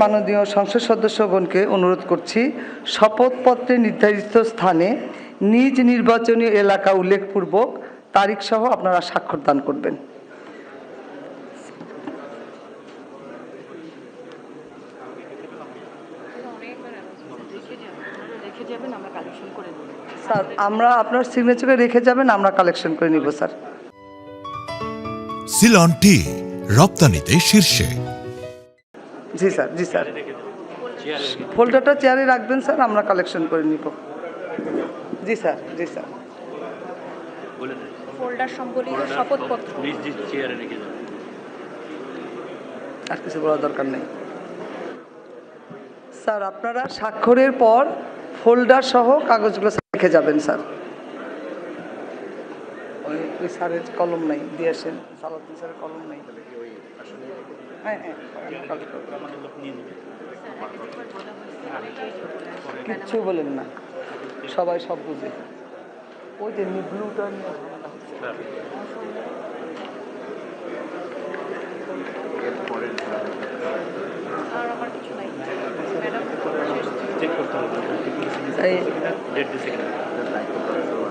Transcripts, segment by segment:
মাননীয় সংসদ সদস্যগণকে অনুরোধ করছি, শপথপত্রে নির্ধারিত স্থানে নিজ নির্বাচনী এলাকা উল্লেখপূর্বক তারিখ সহ আপনারা স্বাক্ষর দান করবেন। স্যার, আমরা আপনার সিগনেচারে রেখে যাবেন, আমরা কালেকশন করে নিব স্যার। সিলন টি রপ্তানিতে শীর্ষে। জি স্যার, জি স্যার, ফোল্ডারটা চেয়ারে রাখবেন স্যার, আমরা কালেকশন করে নিব। জি স্যার, জি স্যার। ফোল্ডার সম্বলিত শপথপত্র চেয়ারে রেখে যাবেন, আর কিছু বলার দরকার নেই স্যার। আপনারা স্বাক্ষরের পর ফোল্ডার সহ কাগজগুলো রেখে যাবেন স্যার। ওই স্যারের কলম নাই, দিয়ে আসেন। সালাউদ্দিন স্যারের কলম নাই। হ্যাঁ হ্যাঁ, কিচ্ছু বলেন না, সবাই সব বুঝে। ওই যে ব্লুটা নিয়ে ঝামেলা হচ্ছে।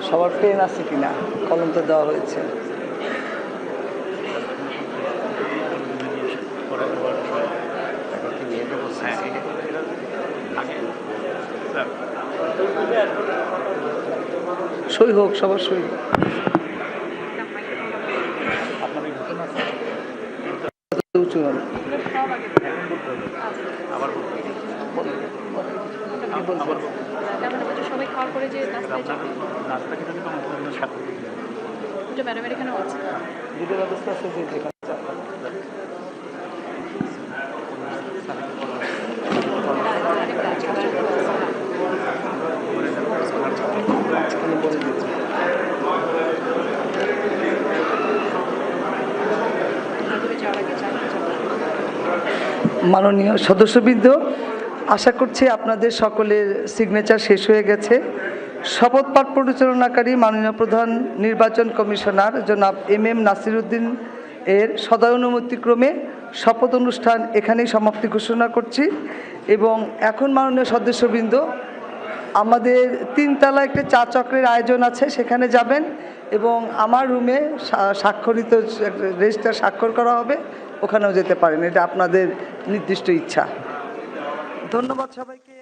সবার পেন আছে কিনা? কলম তো দেওয়া হয়েছে। সই হোক, সবার সই হোক। উঁচু হবে। সবাই খাওয়ার পরে যে ম্যাডামের এখানেও আছে, দুটো ব্যবস্থা আছে যে যেখানে মাননীয় সদস্যবৃন্দ, আশা করছি আপনাদের সকলের সিগনেচার শেষ হয়ে গেছে। শপথ পাঠ পরিচালনাকারী মাননীয় প্রধান নির্বাচন কমিশনার জনাব MM নাসিরউদ্দিন এর সদয়-অনুমতিক্রমে শপথ অনুষ্ঠান এখানেই সমাপ্তি ঘোষণা করছি। এবং এখন মাননীয় সদস্যবৃন্দ, আমাদের 3 তলায় একটা চা চক্রের আয়োজন আছে, সেখানে যাবেন এবং আমার রুমে স্বাক্ষরিত রেজিস্টার স্বাক্ষর করা হবে, ওখানেও যেতে পারেন। এটা আপনাদের নির্দিষ্ট ইচ্ছা। ধন্যবাদ সবাইকে।